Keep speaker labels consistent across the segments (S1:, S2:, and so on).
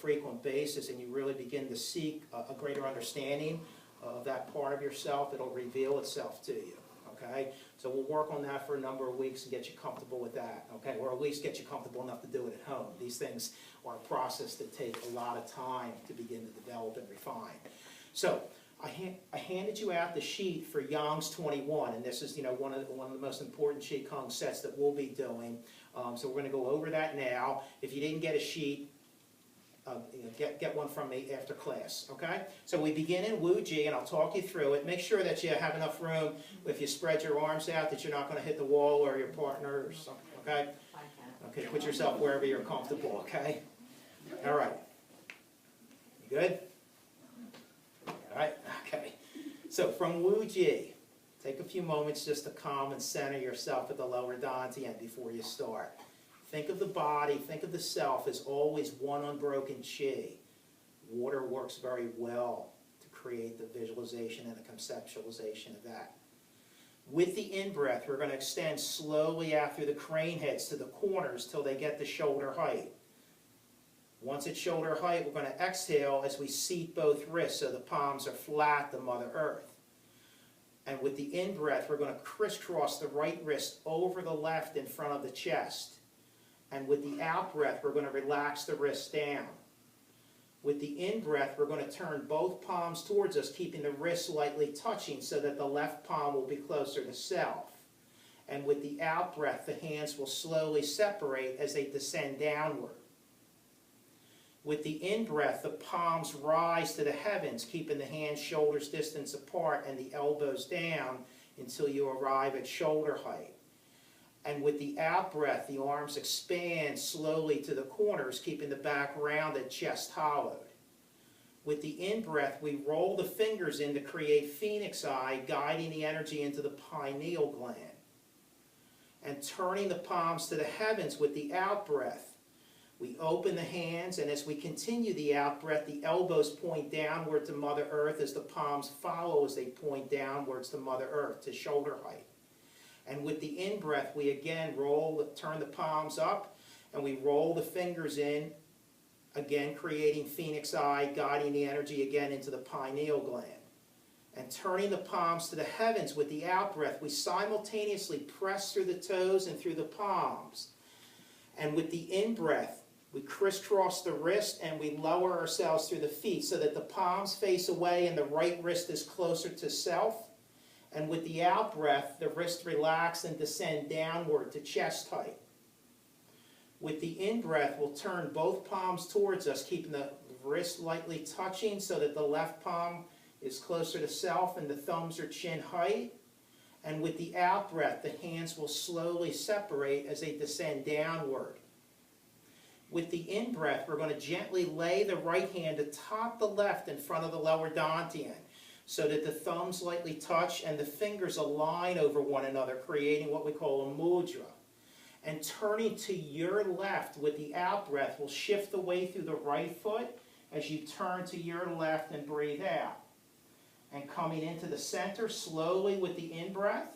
S1: frequent basis and you really begin to seek a greater understanding of that part of yourself, it'll reveal itself to you, okay? So we'll work on that for a number of weeks and get you comfortable with that, okay? Or at least get you comfortable enough to do it at home. These things are a process that take a lot of time to begin to develop and refine. So I handed you out the sheet for Yang's 21, and this is, one of the most important Qigong sets that we'll be doing. So we're going to go over that now. If you didn't get a sheet, get one from me after class, okay? So we begin in Wu Ji, and I'll talk you through it. Make sure that you have enough room if you spread your arms out that you're not going to hit the wall or your partner or something, okay? Okay, put yourself wherever you're comfortable, okay? All right. You good? All right, okay. So from Wu Ji, take a few moments just to calm and center yourself at the lower dantian before you start. Think of the body, think of the self as always one unbroken Qi. Water works very well to create the visualization and the conceptualization of that. With the in-breath, we're going to extend slowly out through the crane heads to the corners till they get to shoulder height. Once at shoulder height, we're going to exhale as we seat both wrists so the palms are flat to Mother Earth. And with the in-breath, we're going to crisscross the right wrist over the left in front of the chest. And with the out-breath, we're going to relax the wrist down. With the in-breath, we're going to turn both palms towards us, keeping the wrists lightly touching so that the left palm will be closer to self. And with the out-breath, the hands will slowly separate as they descend downward. With the in-breath, the palms rise to the heavens, keeping the hands shoulders distance apart and the elbows down until you arrive at shoulder height. And with the out-breath, the arms expand slowly to the corners, keeping the back rounded, chest hollowed. With the in-breath, we roll the fingers in to create phoenix eye, guiding the energy into the pineal gland. And turning the palms to the heavens with the out-breath, we open the hands, and as we continue the out-breath, the elbows point downward to Mother Earth as the palms follow as they point downwards to Mother Earth, to shoulder height. And with the in-breath, we again turn the palms up, and we roll the fingers in, again creating phoenix eye, guiding the energy again into the pineal gland. And turning the palms to the heavens with the out-breath, we simultaneously press through the toes and through the palms. And with the in-breath, we crisscross the wrist and we lower ourselves through the feet so that the palms face away and the right wrist is closer to self. And with the out-breath, the wrist relax and descend downward to chest height. With the in-breath, we'll turn both palms towards us, keeping the wrist lightly touching so that the left palm is closer to self and the thumbs are chin height. And with the out-breath, the hands will slowly separate as they descend downward. With the in-breath, we're going to gently lay the right hand atop the left in front of the lower dantian so that the thumbs lightly touch and the fingers align over one another, creating what we call a mudra. And turning to your left with the out-breath, we'll shift the weight through the right foot as you turn to your left and breathe out. And coming into the center slowly with the in-breath,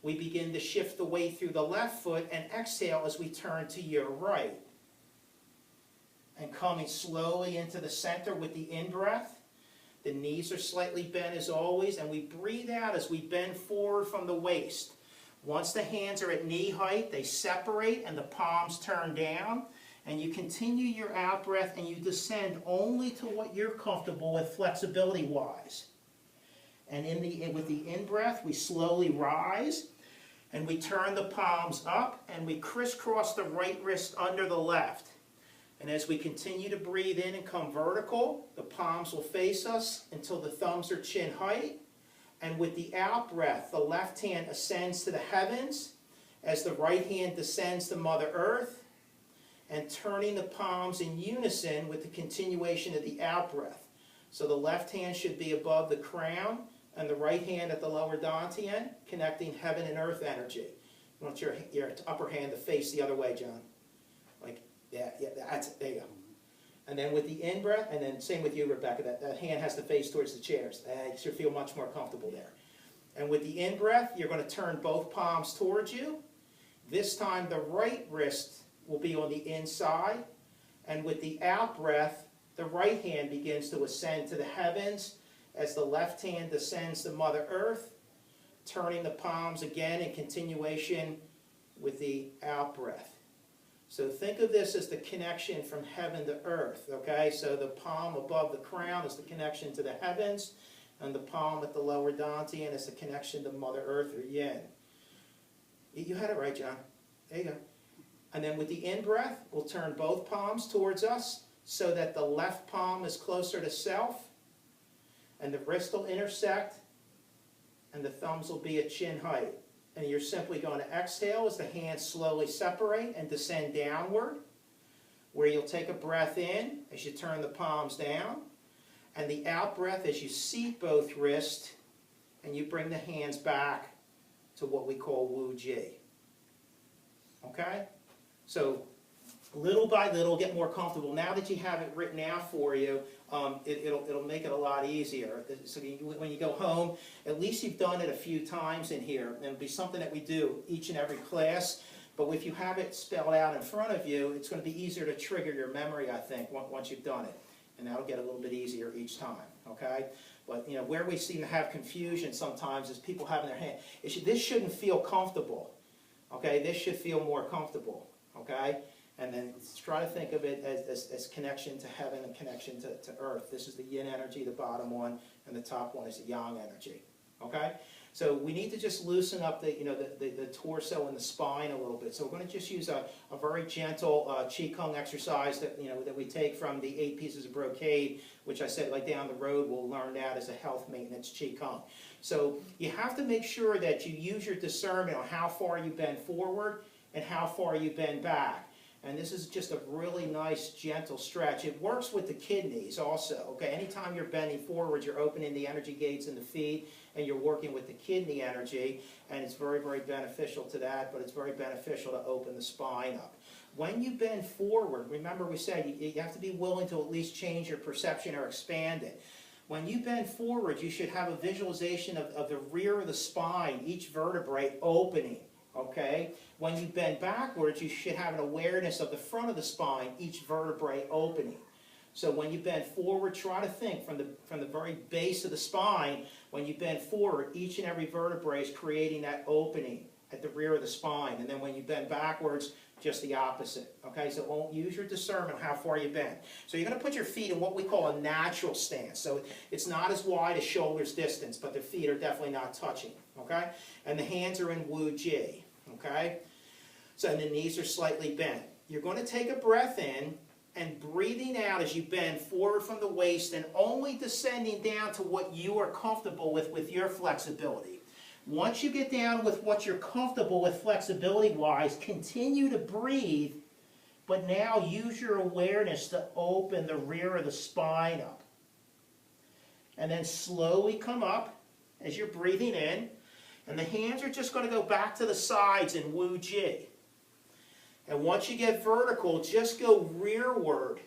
S1: we begin to shift the weight through the left foot and exhale as we turn to your right. And coming slowly into the center with the in-breath, the knees are slightly bent as always, and we breathe out as we bend forward from the waist. Once the hands are at knee height, they separate and the palms turn down, and you continue your out-breath and you descend only to what you're comfortable with flexibility-wise. And with the in-breath, we slowly rise, and we turn the palms up, and we crisscross the right wrist under the left. And as we continue to breathe in and come vertical, the palms will face us until the thumbs are chin height. And with the out-breath, the left hand ascends to the heavens as the right hand descends to Mother Earth, and turning the palms in unison with the continuation of the out-breath. So the left hand should be above the crown, and the right hand at the lower dantian, connecting heaven and earth energy. You want your upper hand to face the other way, John. Yeah, that's it. There you go. And then with the in-breath, and then same with you, Rebecca, that hand has to face towards the chairs. You should feel much more comfortable there. And with the in-breath, you're going to turn both palms towards you. This time, the right wrist will be on the inside. And with the out-breath, the right hand begins to ascend to the heavens as the left hand descends to Mother Earth, turning the palms again in continuation with the out-breath. So think of this as the connection from heaven to earth, okay? So the palm above the crown is the connection to the heavens, and the palm at the lower dantian is the connection to Mother Earth, or yin. You had it right, John. There you go. And then with the in-breath, we'll turn both palms towards us so that the left palm is closer to self, and the wrist will intersect, and the thumbs will be at chin height. And you're simply going to exhale as the hands slowly separate and descend downward, where you'll take a breath in as you turn the palms down, and the out breath as you seat both wrists and you bring the hands back to what we call Wu Ji. Okay? So little by little, get more comfortable. Now that you have it written out for you, it'll make it a lot easier. So when you go home, at least you've done it a few times in here. And it'll be something that we do each and every class. But if you have it spelled out in front of you, it's going to be easier to trigger your memory, I think, once you've done it. And that'll get a little bit easier each time, okay? But, you know, where we seem to have confusion sometimes is people having their hand. This shouldn't feel comfortable, okay? This should feel more comfortable, okay? And then try to think of it as connection to heaven and connection to earth. This is the yin energy, the bottom one, and the top one is the yang energy. Okay? So we need to just loosen up the torso and the spine a little bit. So we're going to just use a very gentle Qigong exercise that we take from the 8 pieces of brocade, which I said like down the road we'll learn that as a health maintenance Qigong. So you have to make sure that you use your discernment on how far you bend forward and how far you bend back. And this is just a really nice, gentle stretch. It works with the kidneys also. Okay, anytime you're bending forward, you're opening the energy gates in the feet, and you're working with the kidney energy, and it's very, very beneficial to that, but it's very beneficial to open the spine up. When you bend forward, remember we said you have to be willing to at least change your perception or expand it. When you bend forward, you should have a visualization of the rear of the spine, each vertebrae opening. Okay? When you bend backwards, you should have an awareness of the front of the spine, each vertebrae opening. So when you bend forward, try to think from the very base of the spine, when you bend forward, each and every vertebrae is creating that opening at the rear of the spine. And then when you bend backwards, just the opposite. Okay? So use your discernment how far you bend. So you're going to put your feet in what we call a natural stance. So it's not as wide as shoulders distance, but the feet are definitely not touching. Okay? And the hands are in Wu Ji. Okay? So and the knees are slightly bent. You're going to take a breath in and breathing out as you bend forward from the waist and only descending down to what you are comfortable with your flexibility. Once you get down with what you're comfortable with flexibility-wise, continue to breathe, but now use your awareness to open the rear of the spine up. And then slowly come up as you're breathing in. And the hands are just going to go back to the sides in Wu Ji. And once you get vertical, just go rearward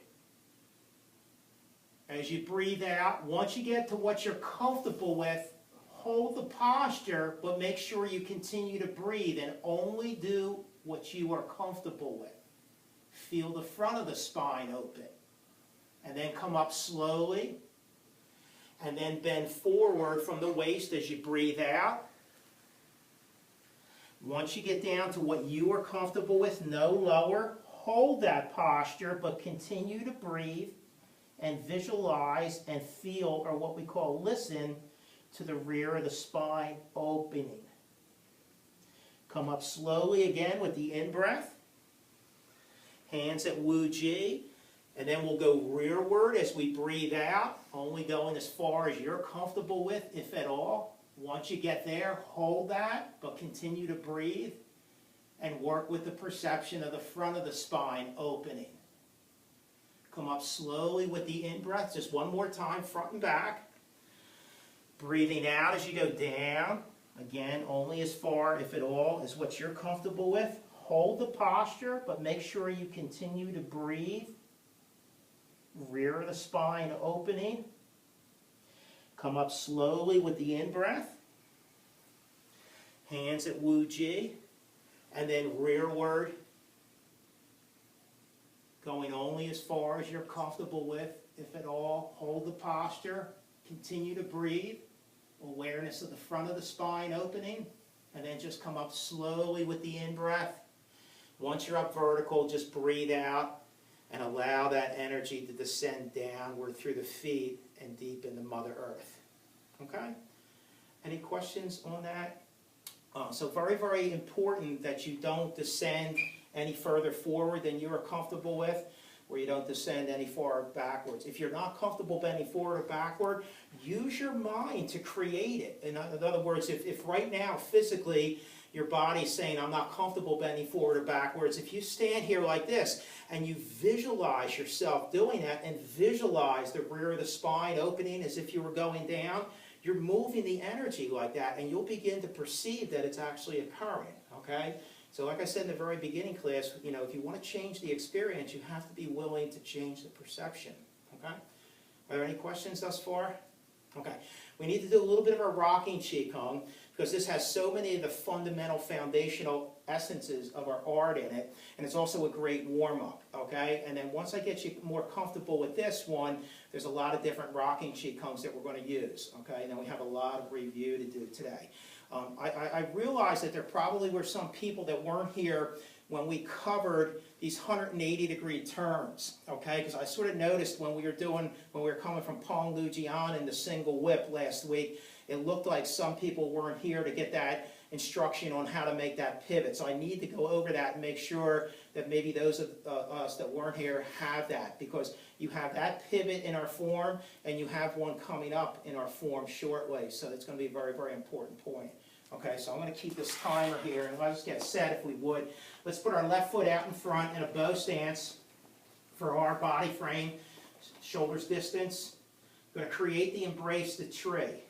S1: as you breathe out. Once you get to what you're comfortable with, hold the posture, but make sure you continue to breathe and only do what you are comfortable with. Feel the front of the spine open. And then come up slowly. And then bend forward from the waist as you breathe out. Once you get down to what you are comfortable with, no lower, hold that posture, but continue to breathe and visualize and feel, or what we call listen, to the rear of the spine opening. Come up slowly again with the in-breath. Hands at Wu Ji. And then we'll go rearward as we breathe out, only going as far as you're comfortable with, if at all. Once you get there, hold that, but continue to breathe and work with the perception of the front of the spine opening. Come up slowly with the in-breath, just one more time, front and back. Breathing out as you go down. Again, only as far, if at all, as what you're comfortable with. Hold the posture, but make sure you continue to breathe. Rear of the spine opening. Come up slowly with the in-breath. Hands at Wu Ji. And then rearward. Going only as far as you're comfortable with. if at all, hold the posture, continue to breathe, awareness of the front of the spine opening, and then just come up slowly with the in-breath. Once you're up vertical, just breathe out and allow that energy to descend downward through the feet and deep into Mother Earth. Okay? Any questions on that? So very, very important that you don't descend any further forward than you are comfortable with, or you don't descend any far backwards. If you're not comfortable bending forward or backward, use your mind to create it. In other words, if right now physically your body's saying, I'm not comfortable bending forward or backwards, if you stand here like this and you visualize yourself doing that and visualize the rear of the spine opening as if you were going down, you're moving the energy like that, and you'll begin to perceive that it's actually occurring, okay? So like I said in the very beginning class, you know, if you want to change the experience, you have to be willing to change the perception, okay? Are there any questions thus far? Okay. We need to do a little bit of a rocking Qigong, because this has so many of the fundamental foundational essences of our art in it, and it's also a great warm-up, okay? And then once I get you more comfortable with this one, there's a lot of different rocking Qigongs that we're going to use, okay? And then we have a lot of review to do today. I realized that there probably were some people that weren't here when we covered these 180-degree turns, okay? Because I sort of noticed when we were coming from Pong Lu Jian in the single whip last week, it looked like some people weren't here to get that instruction on how to make that pivot. So I need to go over that and make sure that maybe those of us that weren't here have that, because you have that pivot in our form and you have one coming up in our form shortly. So it's going to be a very, very important point. Okay, so I'm going to keep this timer here, and let's get set if we would. Let's put our left foot out in front in a bow stance for our body frame, shoulders distance. I'm going to create the embrace the tree.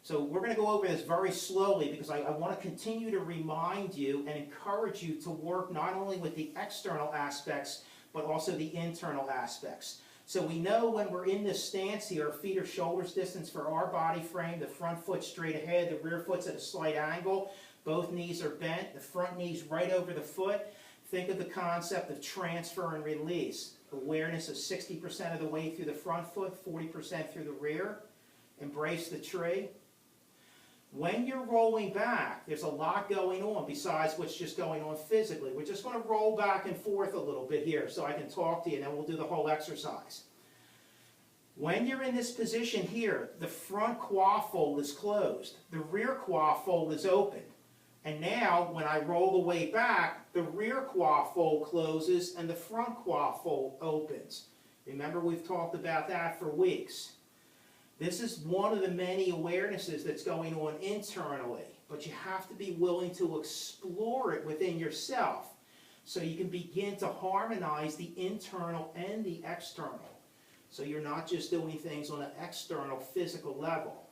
S1: So we're going to go over this very slowly because I want to continue to remind you and encourage you to work not only with the external aspects, but also the internal aspects. So we know when we're in this stance here, feet are shoulders distance for our body frame, the front foot straight ahead, the rear foot's at a slight angle, both knees are bent, the front knee's right over the foot. Think of the concept of transfer and release. Awareness of 60% of the way through the front foot, 40% through the rear. Embrace the tree. When you're rolling back, there's a lot going on besides what's just going on physically. We're just going to roll back and forth a little bit here so I can talk to you, and then we'll do the whole exercise. When you're in this position here, the front quad fold is closed. The rear quad fold is open. And now, when I roll the way back, the rear quad fold closes and the front quad fold opens. Remember, we've talked about that for weeks. This is one of the many awarenesses that's going on internally, but you have to be willing to explore it within yourself so you can begin to harmonize the internal and the external. So you're not just doing things on an external physical level.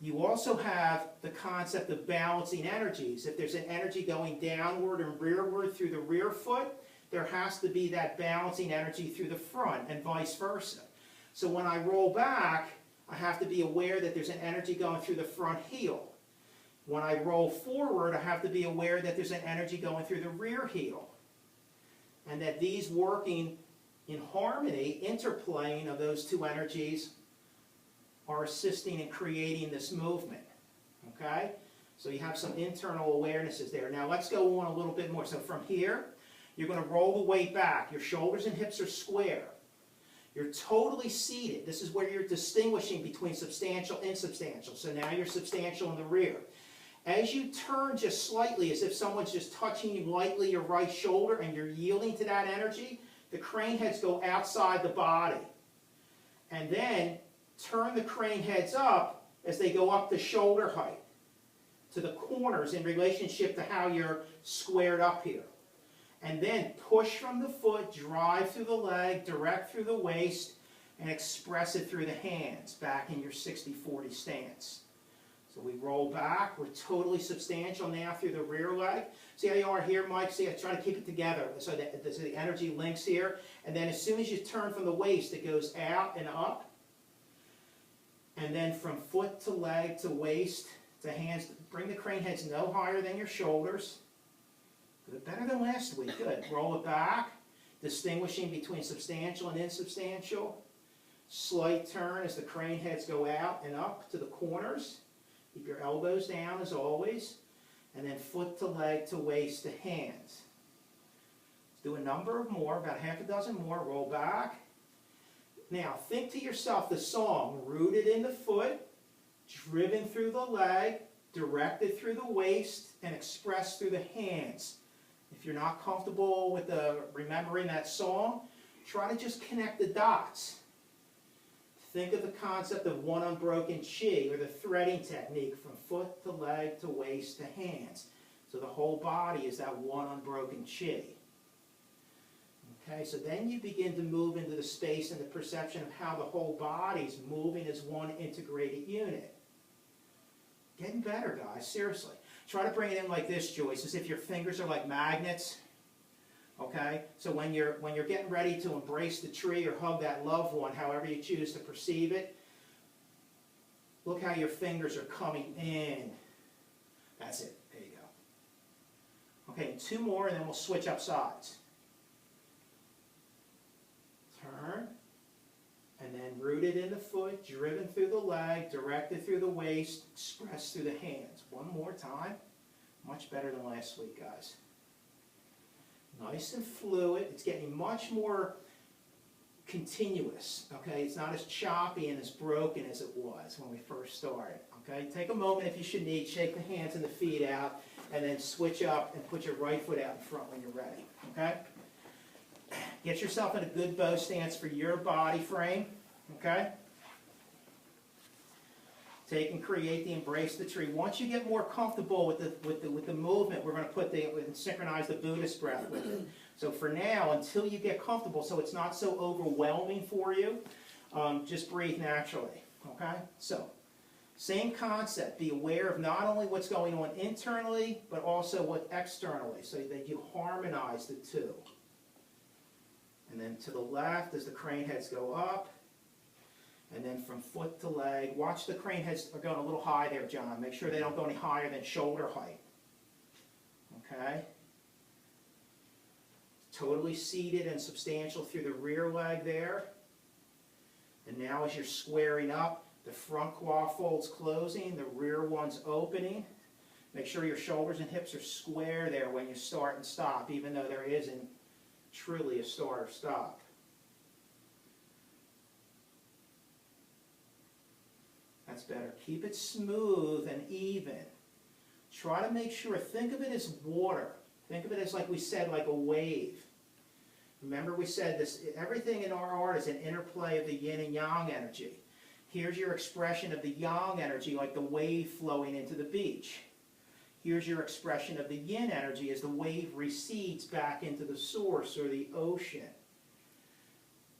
S1: You also have the concept of balancing energies. If there's an energy going downward and rearward through the rear foot, there has to be that balancing energy through the front and vice versa. So when I roll back, I have to be aware that there's an energy going through the front heel. When I roll forward, I have to be aware that there's an energy going through the rear heel. And that these working in harmony, interplaying of those two energies, are assisting in creating this movement. Okay? So you have some internal awarenesses there. Now let's go on a little bit more. So from here, you're going to roll the weight back. Your shoulders and hips are square. You're totally seated. This is where you're distinguishing between substantial and insubstantial. So now you're substantial in the rear. As you turn just slightly, as if someone's just touching you lightly your right shoulder and you're yielding to that energy, the crane heads go outside the body. And then turn the crane heads up as they go up to shoulder height, to the corners in relationship to how you're squared up here. And then push from the foot, drive through the leg, direct through the waist, and express it through the hands, back in your 60-40 stance. So we roll back, we're totally substantial now through the rear leg. See how you are here, Mike? See, I try to keep it together so that the energy links here. And then as soon as you turn from the waist, it goes out and up. And then from foot to leg to waist to hands, bring the crane heads no higher than your shoulders. Better than last week. Good. Roll it back. distinguishing between substantial and insubstantial. Slight turn as the crane heads go out and up to the corners. Keep your elbows down as always. And then foot to leg to waist to hands. Let's do a number of more, about half a dozen more. Roll back. Now think to yourself the song, rooted in the foot, driven through the leg, directed through the waist, and expressed through the hands. If you're not comfortable with remembering that song, try to just connect the dots. Think of the concept of one unbroken chi, or the threading technique from foot to leg to waist to hands. So the whole body is that one unbroken chi. Okay, so then you begin to move into the space and the perception of how the whole body is moving as one integrated unit. Getting better, guys, seriously. Try to bring it in like this, Joyce, as if your fingers are like magnets. Okay, so when you're getting ready to embrace the tree or hug that loved one, however you choose to perceive it, look how your fingers are coming in. That's it. There you go. Okay, 2 more, and then we'll switch up sides. Turn, and then rooted in the foot, driven through the leg, directed through the waist, expressed through the hands. One more time. Much better than last week, guys. Nice and fluid. It's getting much more continuous, okay? It's not as choppy and as broken as it was when we first started, okay? Take a moment if you should need, shake the hands and the feet out, and then switch up and put your right foot out in front when you're ready, okay? Get yourself in a good bow stance for your body frame, okay? Take and create the embrace the tree. Once you get more comfortable with the movement, we're going to synchronize the Buddhist breath with it. So for now, until you get comfortable, so it's not so overwhelming for you, just breathe naturally. Okay? So, same concept. Be aware of not only what's going on internally, but also what externally, so that you harmonize the two. And then to the left as the crane heads go up. And then from foot to leg, watch the crane heads are going a little high there, John. Make sure they don't go any higher than shoulder height. Okay? Totally seated and substantial through the rear leg there. And now as you're squaring up, the front quad folds closing, the rear one's opening. Make sure your shoulders and hips are square there when you start and stop, even though there isn't truly a start or stop. That's better. Keep it smooth and even. Try to make sure, think of it as water. Think of it as, like we said, like a wave. Remember we said this, everything in our art is an interplay of the yin and yang energy. Here's your expression of the yang energy, like the wave flowing into the beach. Here's your expression of the yin energy as the wave recedes back into the source or the ocean.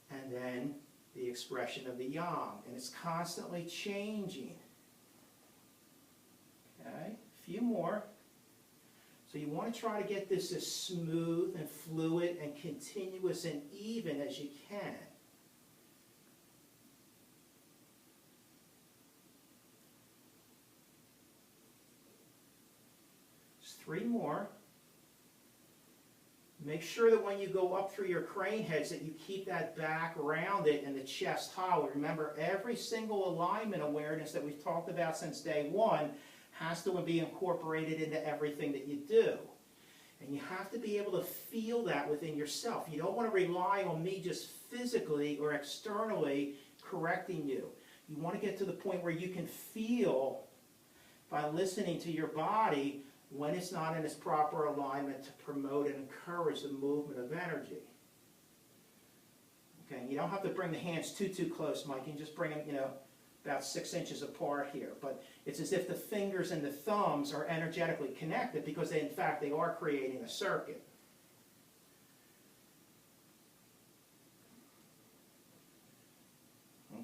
S1: And then the expression of the yang, and it's constantly changing. Okay, a few more. So you want to try to get this as smooth and fluid and continuous and even as you can. Just 3 more. Make sure that when you go up through your crane heads that you keep that back rounded and the chest hollow. Remember, every single alignment awareness that we've talked about since day 1 has to be incorporated into everything that you do. And you have to be able to feel that within yourself. You don't want to rely on me just physically or externally correcting you. You want to get to the point where you can feel, by listening to your body, when it's not in its proper alignment to promote and encourage the movement of energy. Okay, you don't have to bring the hands too close, Mike. You can just bring them, about 6 inches apart here. But it's as if the fingers and the thumbs are energetically connected because in fact they are creating a circuit.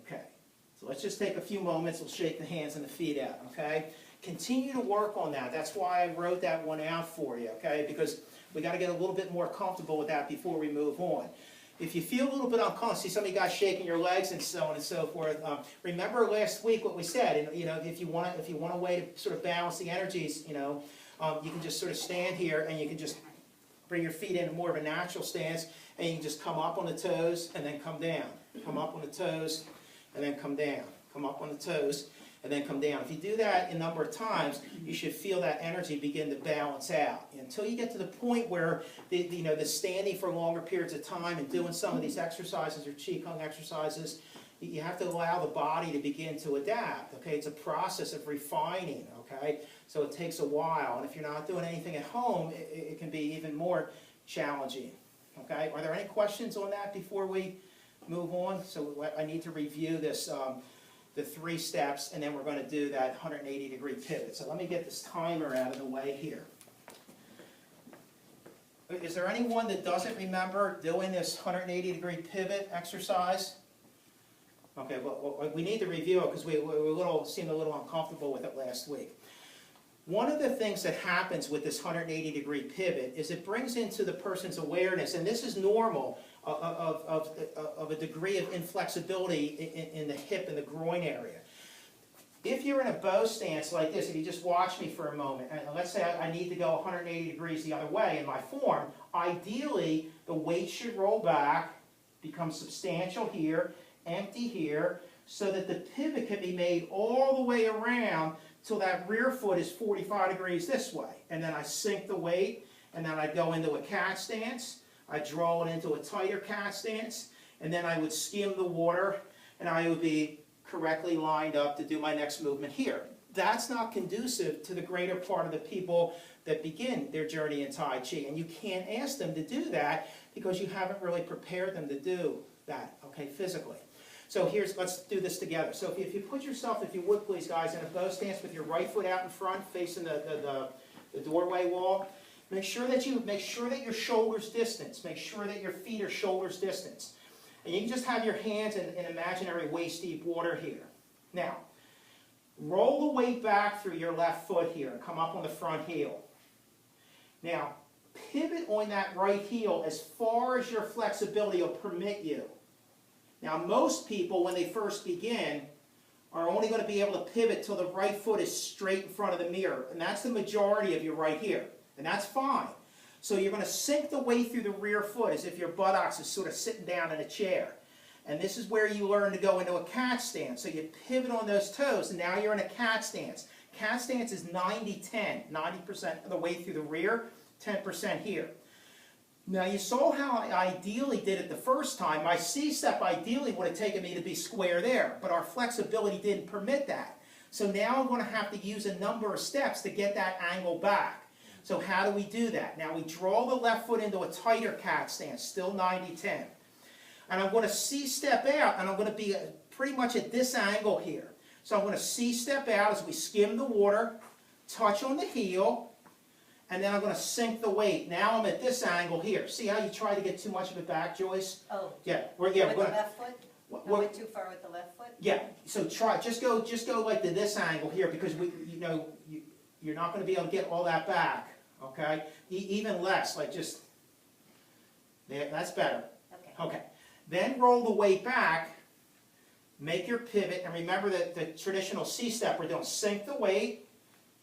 S1: Okay, so let's just take a few moments. We'll shake the hands and the feet out, okay? Continue to work on that. That's why I wrote that one out for you, okay? Because we got to get a little bit more comfortable with that before we move on. If you feel a little bit uncomfortable, see some of you guys shaking your legs and so on and so forth. Remember last week what we said. And, if you want a way to sort of balance the energies, you can just sort of stand here and you can just bring your feet into more of a natural stance. And you can just come up on the toes and then come down. Come up on the toes and then come down. Come up on the toes and then come down. If you do that a number of times, you should feel that energy begin to balance out. Until you get to the point where the standing for longer periods of time and doing some of these exercises or Qigong exercises, you have to allow the body to begin to adapt. Okay, it's a process of refining. Okay, so it takes a while, and if you're not doing anything at home, it can be even more challenging. Okay, are there any questions on that before we move on? So I need to review this. The 3 steps, and then we're going to do that 180-degree pivot. So let me get this timer out of the way here. Is there anyone that doesn't remember doing this 180-degree pivot exercise? Okay, well, we need to review it because we seemed a little uncomfortable with it last week. One of the things that happens with this 180-degree pivot is it brings into the person's awareness, and this is normal, of a degree of inflexibility in the hip and the groin area. If you're in a bow stance like this, if you just watch me for a moment, and let's say I need to go 180 degrees the other way in my form, ideally the weight should roll back, become substantial here, empty here, so that the pivot can be made all the way around till that rear foot is 45 degrees this way. And then I sink the weight, and then I go into a cat stance. I draw it into a tighter cat stance, and then I would skim the water, and I would be correctly lined up to do my next movement here. That's not conducive to the greater part of the people that begin their journey in Tai Chi, and you can't ask them to do that because you haven't really prepared them to do that, okay, physically. So let's do this together. So if you put yourself, if you would please guys, in a bow stance with your right foot out in front, facing the doorway wall, make sure that your shoulders distance. Make sure that your feet are shoulders distance. And you can just have your hands in imaginary waist-deep water here. Now, roll the weight back through your left foot here and come up on the front heel. Now, pivot on that right heel as far as your flexibility will permit you. Now, most people, when they first begin, are only going to be able to pivot till the right foot is straight in front of the mirror. And that's the majority of you right here. And that's fine. So you're going to sink the weight through the rear foot as if your buttocks is sort of sitting down in a chair. And this is where you learn to go into a cat stance. So you pivot on those toes, and now you're in a cat stance. Cat stance is 90-10. 90% of the weight through the rear, 10% here. Now you saw how I ideally did it the first time. My C-step ideally would have taken me to be square there, but our flexibility didn't permit that. So now I'm going to have to use a number of steps to get that angle back. So how do we do that? Now we draw the left foot into a tighter cat stance, still 90-10. And I'm going to C-step out, and I'm going to be pretty much at this angle here. So I'm going to C-step out as we skim the water, touch on the heel, and then I'm going to sink the weight. Now I'm at this angle here. See how you try to get too much of it back, Joyce?
S2: Oh.
S1: Yeah.
S2: With the left foot? I went too far with the left foot?
S1: Yeah. So try, just go like to this angle here, because you're not going to be able to get all that back. Okay? Even less, like just there. That's better.
S2: Okay.
S1: Okay. Then roll the weight back. Make your pivot, and remember that the traditional C-step we're doing. Sink the weight,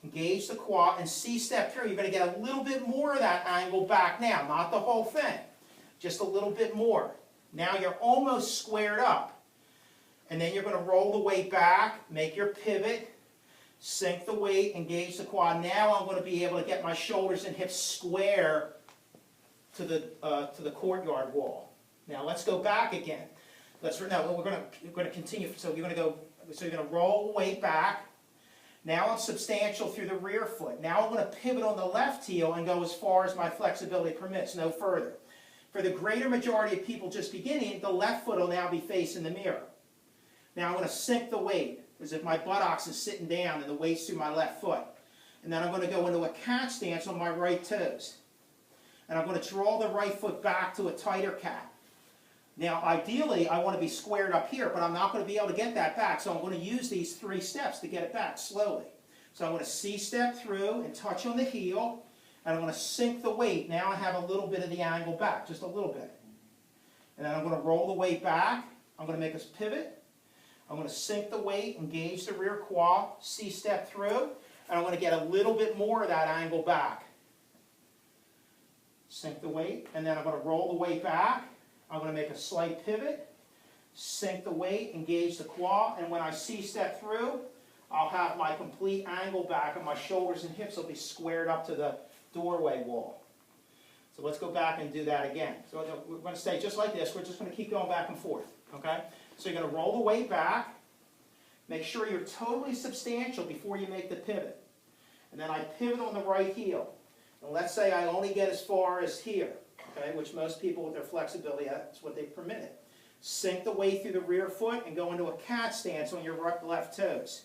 S1: engage the quad, and C-step through. You're going to get a little bit more of that angle back now, not the whole thing, just a little bit more. Now you're almost squared up. And then you're going to roll the weight back, make your pivot, sink the weight, engage the quad. Now I'm going to be able to get my shoulders and hips square to the courtyard wall. Now let's go back again. We're going to continue. So you're going to roll the weight back. Now I'm substantial through the rear foot. Now I'm going to pivot on the left heel and go as far as my flexibility permits, no further. For the greater majority of people just beginning, the left foot will now be facing the mirror. Now I'm going to sink the weight as if my buttocks is sitting down and the weight's through my left foot. And then I'm going to go into a cat stance on my right toes. And I'm going to draw the right foot back to a tighter cat. Now, ideally, I want to be squared up here, but I'm not going to be able to get that back, so I'm going to use these 3 steps to get it back slowly. So I'm going to C-step through and touch on the heel, and I'm going to sink the weight. Now I have a little bit of the angle back, just a little bit. And then I'm going to roll the weight back. I'm going to make us pivot. I'm going to sink the weight, engage the rear quad, C-step through, and I'm going to get a little bit more of that angle back. sink the weight, and then I'm going to roll the weight back. I'm going to make a slight pivot, sink the weight, engage the quad, and when I C-step through, I'll have my complete angle back and my shoulders and hips will be squared up to the doorway wall. So let's go back and do that again. So we're going to stay just like this. We're just going to keep going back and forth. Okay? So you're going to roll the weight back. Make sure you're totally substantial before you make the pivot. And then I pivot on the right heel. And let's say I only get as far as here, okay, which most people with their flexibility, that's what they permitted. Sink the weight through the rear foot and go into a cat stance on your left toes.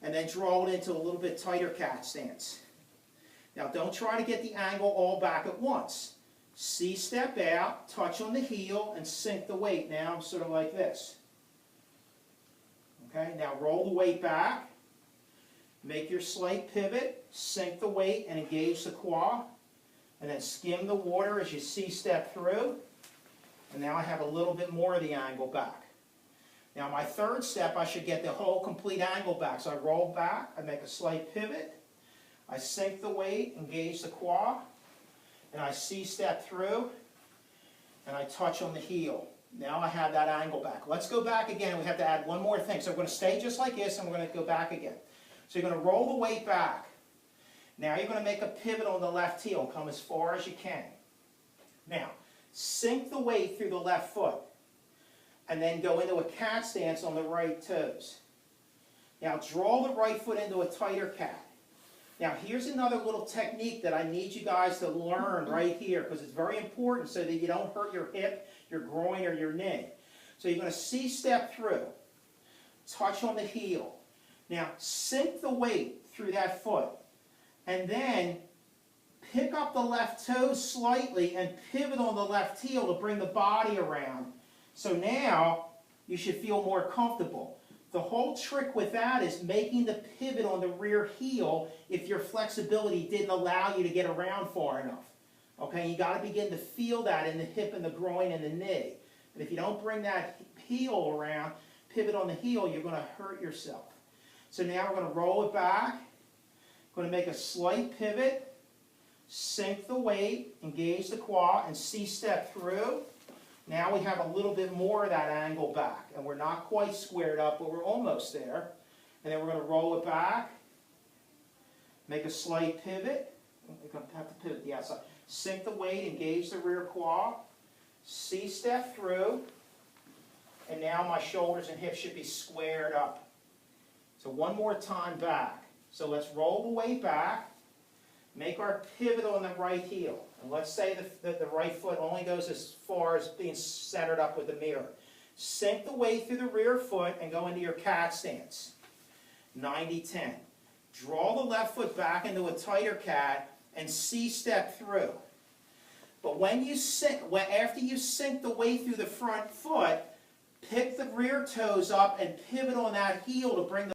S1: And then draw it into a little bit tighter cat stance. Now don't try to get the angle all back at once. C-step out, touch on the heel, and sink the weight. Now I'm sort of like this. Okay, now roll the weight back. Make your slight pivot, sink the weight, and engage the quad. And then skim the water as you C-step through. And now I have a little bit more of the angle back. Now my third step, I should get the whole complete angle back. So I roll back, I make a slight pivot, I sink the weight, engage the quad, and I C-step through, and I touch on the heel. Now I have that angle back. Let's go back again. We have to add one more thing. So we're going to stay just like this, and we're going to go back again. So you're going to roll the weight back. Now you're going to make a pivot on the left heel. Come as far as you can. Now, sink the weight through the left foot, and then go into a cat stance on the right toes. Now draw the right foot into a tighter cat. Now here's another little technique that I need you guys to learn right here, because it's very important so that you don't hurt your hip, your groin, or your knee. So you're going to C-step through, touch on the heel. Now sink the weight through that foot, and then pick up the left toe slightly and pivot on the left heel to bring the body around. So now you should feel more comfortable. The whole trick with that is making the pivot on the rear heel if your flexibility didn't allow you to get around far enough. Okay, you got to begin to feel that in the hip and the groin and the knee. And if you don't bring that heel around, pivot on the heel, you're going to hurt yourself. So now we're going to roll it back. Going to make a slight pivot, sink the weight, engage the quad, and C-step through. Now we have a little bit more of that angle back, and we're not quite squared up, but we're almost there. And then we're going to roll it back, make a slight pivot. We're going to have to pivot the outside. Sink the weight, engage the rear quad, C-step through, and now my shoulders and hips should be squared up. So one more time back. So let's roll the weight back, make our pivot on the right heel. And let's say the right foot only goes as far as being centered up with the mirror. Sink the weight through the rear foot and go into your cat stance. 90-10. Draw the left foot back into a tighter cat and C-step through. But when you after you sink the weight through the front foot, pick the rear toes up and pivot on that heel to bring the